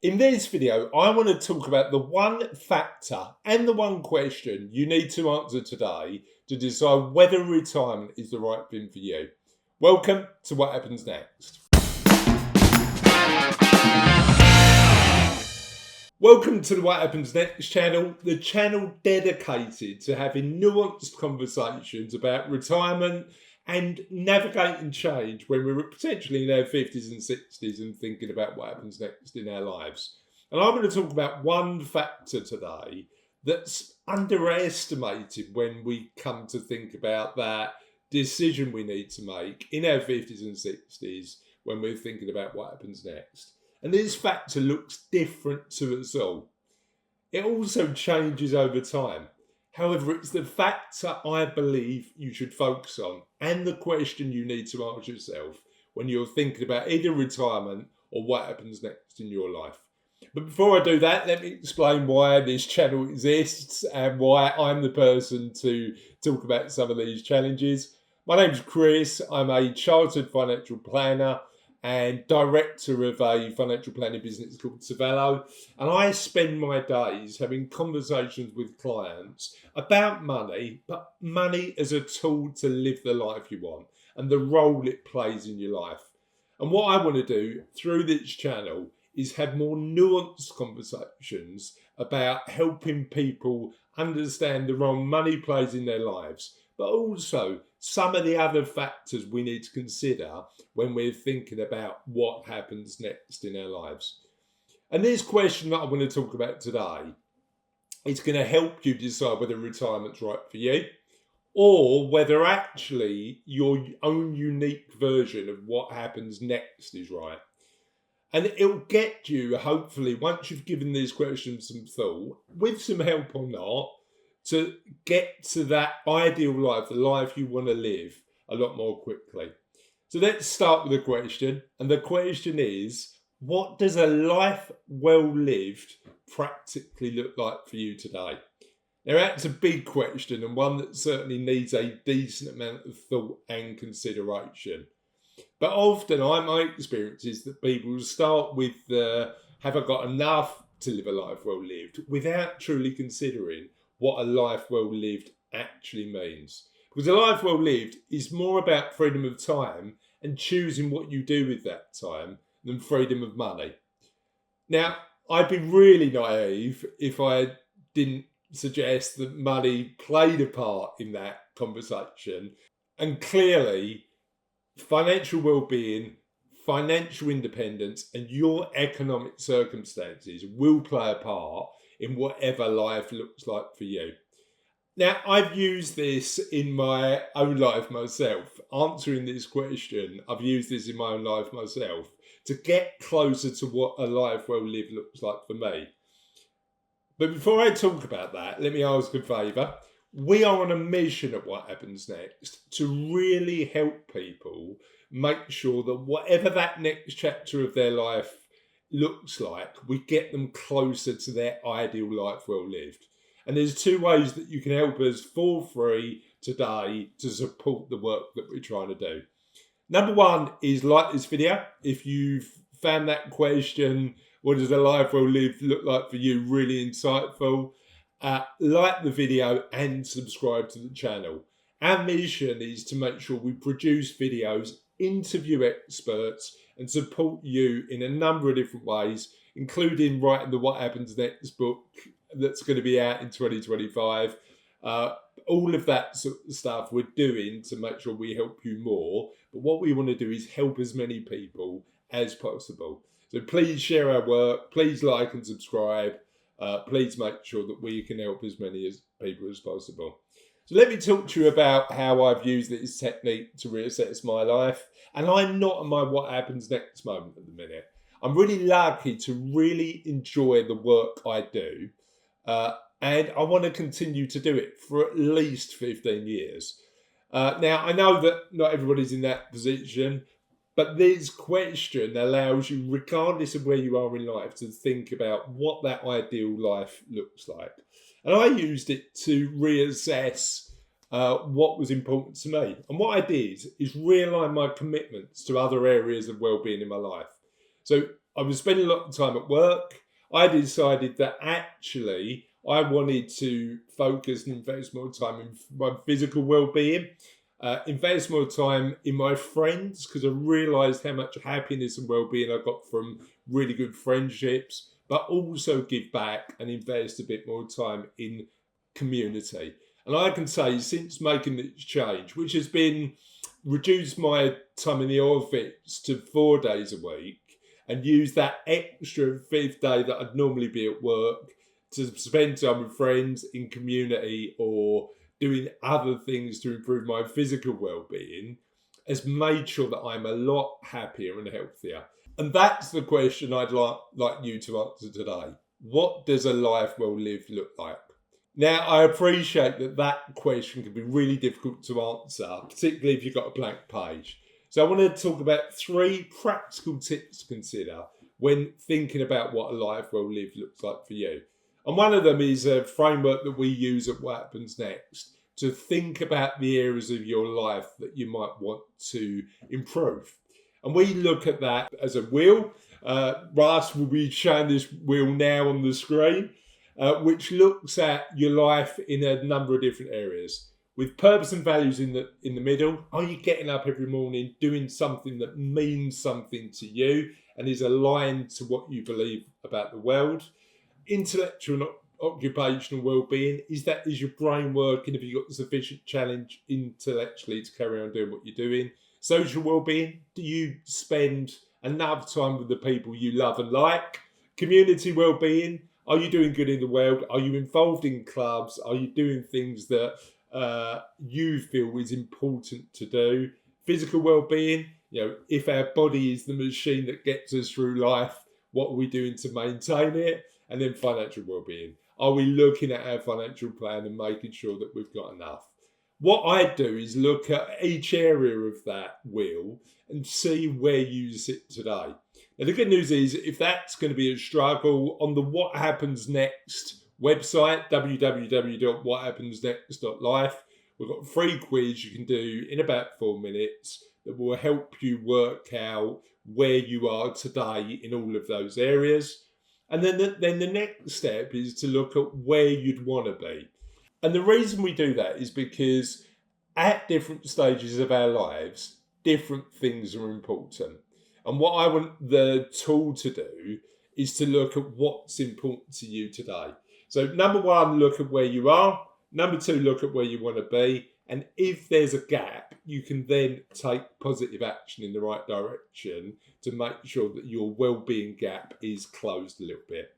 In this video, I want to talk about the one factor and the one question you need to answer today to decide whether retirement is the right thing for you. Welcome to What Happens Next. Welcome to the What Happens Next channel, the channel dedicated to having nuanced conversations about retirement and navigating change when we're potentially in our 50s and 60s and thinking about what happens next in our lives. And I'm going to talk about one factor today that's underestimated when we come to think about that decision we need to make in our 50s and 60s when we're thinking about what happens next. And this factor looks different to us all. It also changes over time. However, it's the factor I believe you should focus on and the question you need to ask yourself when you're thinking about either retirement or what happens next in your life. But before I do that, let me explain why this channel exists and why I'm the person to talk about some of these challenges. My name's Chris. I'm a chartered financial planner and director of a financial planning business called Savello. And I spend my days having conversations with clients about money, but money as a tool to live the life you want and the role it plays in your life. And what I want to do through this channel is have more nuanced conversations about helping people understand the role money plays in their lives, but also some of the other factors we need to consider when we're thinking about what happens next in our lives. And this question that I want to talk about today is going to help you decide whether retirement's right for you or whether actually your own unique version of what happens next is right. And it'll get you, hopefully, once you've given these questions some thought, with some help or not, to get to that ideal life, the life you want to live, a lot more quickly. So let's start with the question. And the question is, what does a life well lived practically look like for you today? Now, that's a big question and one that certainly needs a decent amount of thought and consideration. But often, my experience is that people start with have I got enough to live a life well lived without truly considering what a life well lived actually means. Because a life well lived is more about freedom of time and choosing what you do with that time than freedom of money. Now, I'd be really naive if I didn't suggest that money played a part in that conversation. And clearly, financial well-being, financial independence, and your economic circumstances will play a part in whatever life looks like for you. Now, I've used this in my own life myself. Answering this question, I've used this in my own life myself to get closer to what a life well lived looks like for me. But before I talk about that, let me ask a favour. We are on a mission at What Happens Next to really help people make sure that whatever that next chapter of their life looks like, we get them closer to their ideal life well lived. And there's two ways that you can help us for free today to support the work that we're trying to do. Number one is like this video. If you've found that question, what does a life well lived look like for you, really insightful, like the video and subscribe to the channel. Our mission is to make sure we produce videos, interview experts, and support you in a number of different ways, including writing the What Happens Next book that's going to be out in 2025. All of that sort of stuff we're doing to make sure we help you more. But what we want to do is help as many people as possible. So please share our work. Please like and subscribe. Please make sure that we can help as many people as possible. So let me talk to you about how I've used this technique to reassess my life. And I'm not in my What Happens Next moment at the minute. I'm really lucky to really enjoy the work I do. And I want to continue to do it for at least 15 years. Now, I know that not everybody's in that position. But this question allows you, regardless of where you are in life, to think about what that ideal life looks like. And I used it to reassess what was important to me. And what I did is realign my commitments to other areas of well-being in my life. So I was spending a lot of time at work. I decided that actually I wanted to focus and invest more time in my physical well-being, invest more time in my friends, because I realised how much happiness and well-being I got from really good friendships, but also give back and invest a bit more time in community. And I can say, since making this change, which has been reduce my time in the office to 4 days a week and use that extra fifth day that I'd normally be at work to spend time with friends in community or doing other things to improve my physical well-being, has made sure that I'm a lot happier and healthier. And that's the question I'd like you to answer today. What does a life well lived look like? Now, I appreciate that question can be really difficult to answer, particularly if you've got a blank page. So I want to talk about 3 practical tips to consider when thinking about what a life well lived looks like for you. And one of them is a framework that we use at What Happens Next to think about the areas of your life that you might want to improve. And we look at that as a wheel. Russ will be showing this wheel now on the screen, which looks at your life in a number of different areas. With purpose and values in the middle, are you getting up every morning doing something that means something to you and is aligned to what you believe about the world? Intellectual and occupational well-being, is your brain working? Have you got sufficient challenge intellectually to carry on doing what you're doing? Social well-being, do you spend enough time with the people you love and like? Community well-being, are you doing good in the world? Are you involved in clubs? Are you doing things that you feel is important to do? Physical well-being, if our body is the machine that gets us through life, what are we doing to maintain it? And then financial well-being. Are we looking at our financial plan and making sure that we've got enough? What I do is look at each area of that wheel and see where you sit today. Now, the good news is, if that's going to be a struggle, on the What Happens Next website, www.whathappensnext.life, we've got a free quiz you can do in about 4 minutes that will help you work out where you are today in all of those areas. And then the next step is to look at where you'd want to be. And the reason we do that is because at different stages of our lives, different things are important. And what I want the tool to do is to look at what's important to you today. So number 1, look at where you are. Number 2, look at where you want to be. And if there's a gap, you can then take positive action in the right direction to make sure that your well-being gap is closed a little bit.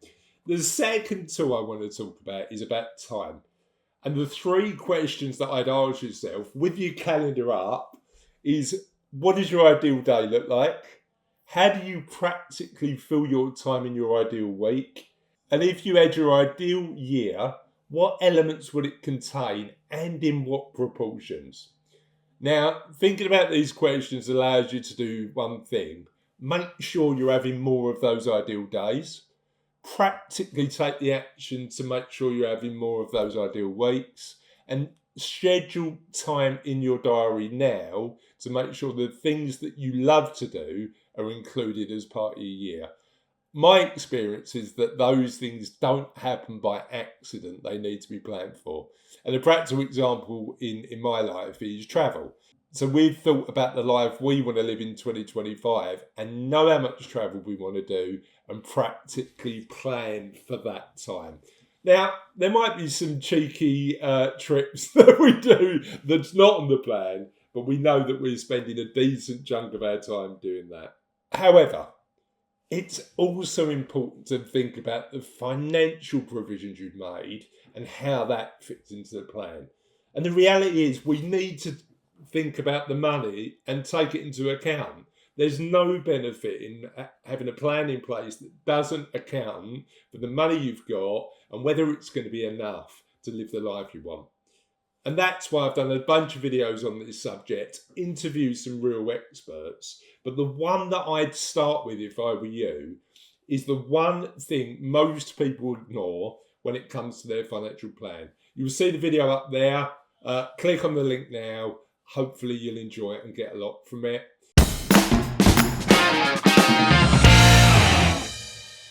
The second tool I want to talk about is about time. And the 3 questions that I'd ask yourself with your calendar up is, what does your ideal day look like? How do you practically fill your time in your ideal week? And if you had your ideal year, what elements would it contain and in what proportions? Now, thinking about these questions allows you to do one thing. Make sure you're having more of those ideal days. Practically take the action to make sure you're having more of those ideal weeks. And schedule time in your diary now to make sure the things that you love to do are included as part of your year. My experience is that those things don't happen by accident. They need to be planned for. And a practical example in my life is travel. So we've thought about the life we want to live in 2025 and know how much travel we want to do and practically plan for that time. Now, there might be some cheeky trips that we do that's not on the plan, but we know that we're spending a decent chunk of our time doing that. However, it's also important to think about the financial provisions you've made and how that fits into the plan. And the reality is we need to think about the money and take it into account. There's no benefit in having a plan in place that doesn't account for the money you've got and whether it's going to be enough to live the life you want. And that's why I've done a bunch of videos on this subject, interviewed some real experts. But the one that I'd start with if I were you is the one thing most people ignore when it comes to their financial plan. You'll see the video up there. Click on the link now. Hopefully you'll enjoy it and get a lot from it.